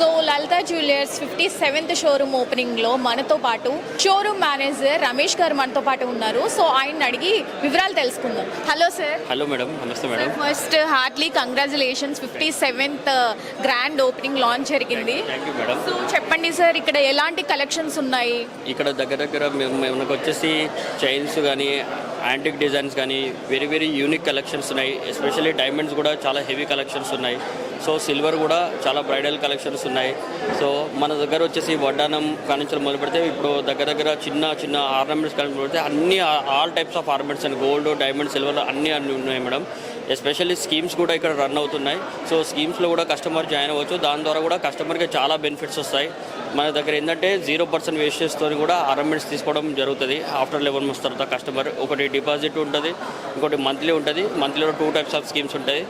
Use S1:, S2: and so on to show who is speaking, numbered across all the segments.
S1: So లలిత jewellers 57th showroom ఓపెనింగ్లో మనతో పాటు showroom manager Ramesh గారు మనతో పాటు ఉన్నారు. సో ఆయన అడిగి వివరాలు తెలుసుకుందాం. Hello sir.
S2: హలో మేడం, నమస్తే madam.
S1: First heartily congratulations, 57th grand opening launch జరిగింది.
S2: Thank you madam.
S1: సో చెప్పండి సార్, ఇక్కడ ఎలాంటి కలెక్షన్స్ ఉన్నాయి?
S2: ఇక్కడ దగ్గర మనకు వచ్చేసి చైన్స్ కానీ యాంటిక్ డిజైన్స్ కానీ వెరీ యూనిక్ కలెక్షన్స్ ఉన్నాయి. ఎస్పెషల్లీ డైమండ్స్ కూడా చాలా హెవీ కలెక్షన్స్ ఉన్నాయి. సో సిల్వర్ కూడా చాలా బ్రైడల్ కలెక్షన్స్ ఉన్నాయి. సో మన దగ్గర వచ్చేసి వడ్డానం కానించడం మొదలు పెడితే ఇప్పుడు దగ్గర చిన్న ఆర్నమెంట్స్ కానీ పెడితే అన్ని all types of ornaments and gold, diamond, silver అన్నీ ఉన్నాయి మేడం. ఎస్పెషల్లీ స్కీమ్స్ కూడా ఇక్కడ రన్ అవుతున్నాయి. సో స్కీమ్స్లో కూడా కస్టమర్ జాయిన్ అవ్వచ్చు. దాని ద్వారా కూడా కస్టమర్కి చాలా బెనిఫిట్స్ వస్తాయి. మన దగ్గర ఏంటంటే 0% వేస్టేజ్తో కూడా ఆర్నమెంట్స్ తీసుకోవడం జరుగుతుంది. ఆఫ్టర్ 11 months తర్వాత కస్టమర్ ఒకటి డిపాజిట్ ఉంటుంది, ఇంకోటి మంత్లీ ఉంటుంది. మంత్లీలో 2 types ఆఫ్ స్కీమ్స్ ఉంటాయి.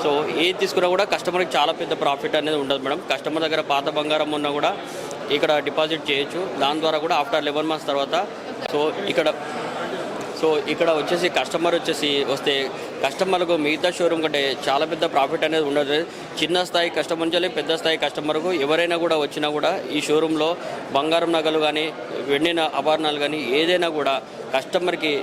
S2: సో ఏది తీసుకున్నా కూడా కస్టమర్కి చాలా పెద్ద ప్రాఫిట్ అనేది ఉండదు మేడం. కస్టమర్ దగ్గర పాత బంగారం ఉన్నా కూడా ఇక్కడ డిపాజిట్ చేయొచ్చు. దాని ద్వారా కూడా ఆఫ్టర్ 11 months తర్వాత ఇక్కడ వచ్చేసి కస్టమర్ వస్తే కస్టమర్కు మిగతా షోరూమ్ కంటే చాలా పెద్ద ప్రాఫిట్ అనేది ఉండదు. చిన్న స్థాయి కస్టమర్ నుంచి పెద్ద స్థాయి కస్టమర్కు ఎవరైనా కూడా వచ్చినా కూడా ఈ షోరూంలో బంగారం నగలు కానీ వెండి ఆభరణాలు కానీ ఏదైనా కూడా కస్టమర్కి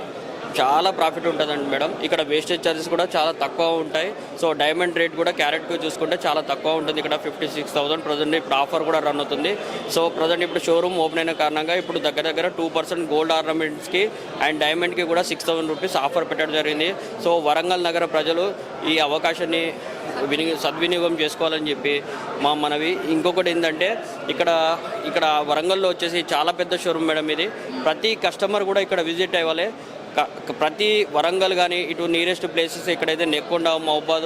S2: చాలా ప్రాఫిట్ ఉంటుందండి మేడం. ఇక్కడ వేస్టేజ్ ఛార్జెస్ కూడా చాలా తక్కువ ఉంటాయి. సో డైమండ్ రేట్ కూడా క్యారెట్కు చూసుకుంటే చాలా తక్కువ ఉంటుంది. ఇక్కడ 56,000 ప్రజెంట్ ఇప్పుడు ఆఫర్ కూడా రన్ అవుతుంది. సో ప్రజెంట్ ఇప్పుడు షోరూమ్ ఓపెన్ అయిన కారణంగా ఇప్పుడు దగ్గర 2% గోల్డ్ ఆర్నమెంట్స్కి అండ్ డైమండ్కి కూడా 6,000 రూపీస్ ఆఫర్ పెట్టడం జరిగింది. సో వరంగల్ నగర ప్రజలు ఈ అవకాశాన్ని సద్వినియోగం చేసుకోవాలని చెప్పి మా మనవి. ఇంకొకటి ఏంటంటే ఇక్కడ వరంగల్లో వచ్చేసి చాలా పెద్ద షోరూమ్ మేడం ఇది. ప్రతి కస్టమర్ కూడా ఇక్కడ విజిట్ అవ్వాలి. ప్రతి వరంగల్ కానీ ఇటు నియరెస్ట్ ప్లేసెస్ ఎక్కడైతే నెక్కొండ, మహబాద్,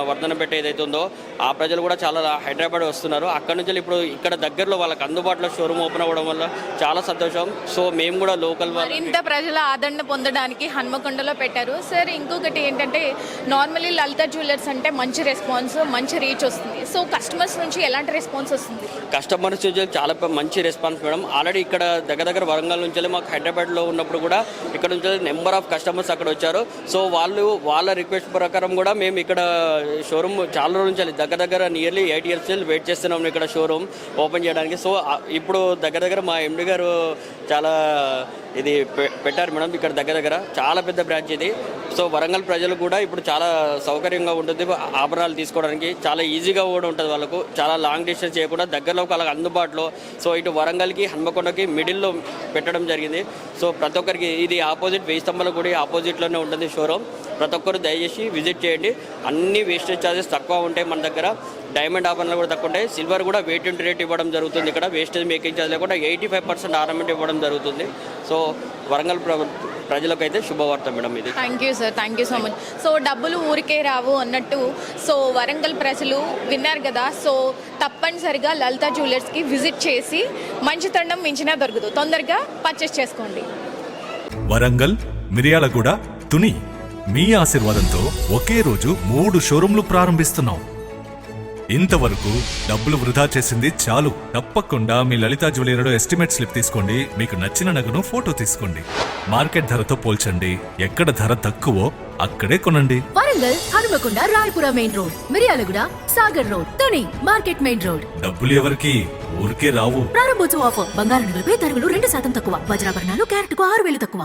S2: వర్ధనపేట ఏదైతే ఉందో ఆ ప్రజలు కూడా చాలా హైదరాబాద్ వస్తున్నారు. అక్కడ నుంచి ఇప్పుడు ఇక్కడ దగ్గరలో వాళ్ళకి అందుబాటులో షోరూమ్ ఓపెన్ అవ్వడం వల్ల చాలా సంతోషం. సో మేము కూడా లోకల్
S1: ఇంత ప్రజల ఆదరణ పొందడానికి హన్మకొండలో పెట్టారు సార్. ఇంకొకటి ఏంటంటే నార్మల్లీ లలిత జ్యువెలర్స్ అంటే మంచి రెస్పాన్స్, మంచి రీచ్ వస్తుంది. సో కస్టమర్స్ నుంచి ఎలాంటి రెస్పాన్స్ వస్తుంది?
S2: కస్టమర్స్ నుంచి చాలా మంచి రెస్పాన్స్ మేడం. ఆల్రెడీ ఇక్కడ దగ్గర వరంగల్ నుంచి మాకు హైదరాబాద్లో ఉన్నప్పుడు కూడా ఇక్కడ నుంచి నెంబర్ ఆఫ్ కస్టమర్స్ అక్కడ వచ్చారు. సో వాళ్ళ రిక్వెస్ట్ ప్రకారం కూడా మేము ఇక్కడ షోరూమ్ చాలా రోజుల నుంచి దగ్గర నియర్లీ 8 years వెయిట్ చేస్తున్నాం ఇక్కడ షోరూమ్ ఓపెన్ చేయడానికి. సో ఇప్పుడు దగ్గర మా ఎండి గారు చాలా ఇది పెట్టారు మేడం. ఇక్కడ దగ్గర చాలా పెద్ద బ్రాంచ్ ఇది. సో వరంగల్ ప్రజలు కూడా ఇప్పుడు చాలా సౌకర్యంగా ఉంటుంది. ఆభరణాలు తీసుకోవడానికి చాలా ఈజీగా కూడా ఉంటుంది. వాళ్ళకు చాలా లాంగ్ డిస్టెన్స్ చేయకుండా దగ్గరలో వాళ్ళకి అందుబాటులో. సో ఇటు వరంగల్కి హన్మకొండకి మిడిల్లో పెట్టడం జరిగింది. సో ప్రతి ఒక్కరికి ఇది ఆపోజిట్ వెయ్యి స్తంభాల గుడి ఆపోజిట్లోనే ఉంటుంది షోరూమ్. ప్రతి ఒక్కరు దయచేసి విజిట్ చేయండి. అన్ని వేస్టేజ్ ఛార్జెస్ తక్కువ ఉంటాయి మన దగ్గర. డైమండ్ ఆభరణాలు కూడా తక్కువ ఉంటాయి. సిల్వర్ కూడా వెయిట్ అండ్ రేట్ ఇవ్వడం జరుగుతుంది. ఇక్కడ వేస్టేజ్ మేకింగ్ ఛార్జ్ లేకుండా 85% ఆర్నమెంట్ ఇవ్వడం జరుగుతుంది. సో వరంగల్ ప్రజలకు అయితే శుభవార్త మేడం ఇది.
S1: Thank you sir, thank you so much. So డబ్బులు ఊరికే రావు అన్నట్టు సో వరంగల్ ప్రజలు విన్నారు కదా. సో తప్పనిసరిగా లలిత జ్యువెలర్స్కి విజిట్ చేసి మంచితనం మించినా దొరకదు. తొందరగా పర్చేస్ చేసుకోండి.
S3: వరంగల్, మిర్యాలగూడ, తుని మీ ఆశీర్వాదంతో ఒకే రోజు 3 షోరూంలు ప్రారంభిస్తున్నాం. ఇంతవరకు డబ్బులు వృధా చేసింది చాలు. తప్పకుండా మీ లలిత జ్యువెలరీలో ఎస్టిమేట్ స్లిప్ తీసుకోండి. మీకు నచ్చిన నగను ఫోటో తీసుకోండి. మార్కెట్ ధరతో పోల్చండి. ఎక్కడ ధర తక్కువో అక్కడే కొనండి.
S4: Warangal, Hanumakonda, Rayapura main road, Miryalaguda, Sagar road, Tuni market main road.
S3: డబ్బులు ఎవరికి ఊరికే రావు.
S4: ప్రారంభోత్సవ ఆఫర్. బంగారు నగలపై తరుగులు 2% తక్కువ. వజ్రాభరణాలు క్యారెట్కు 6,000 తక్కువ.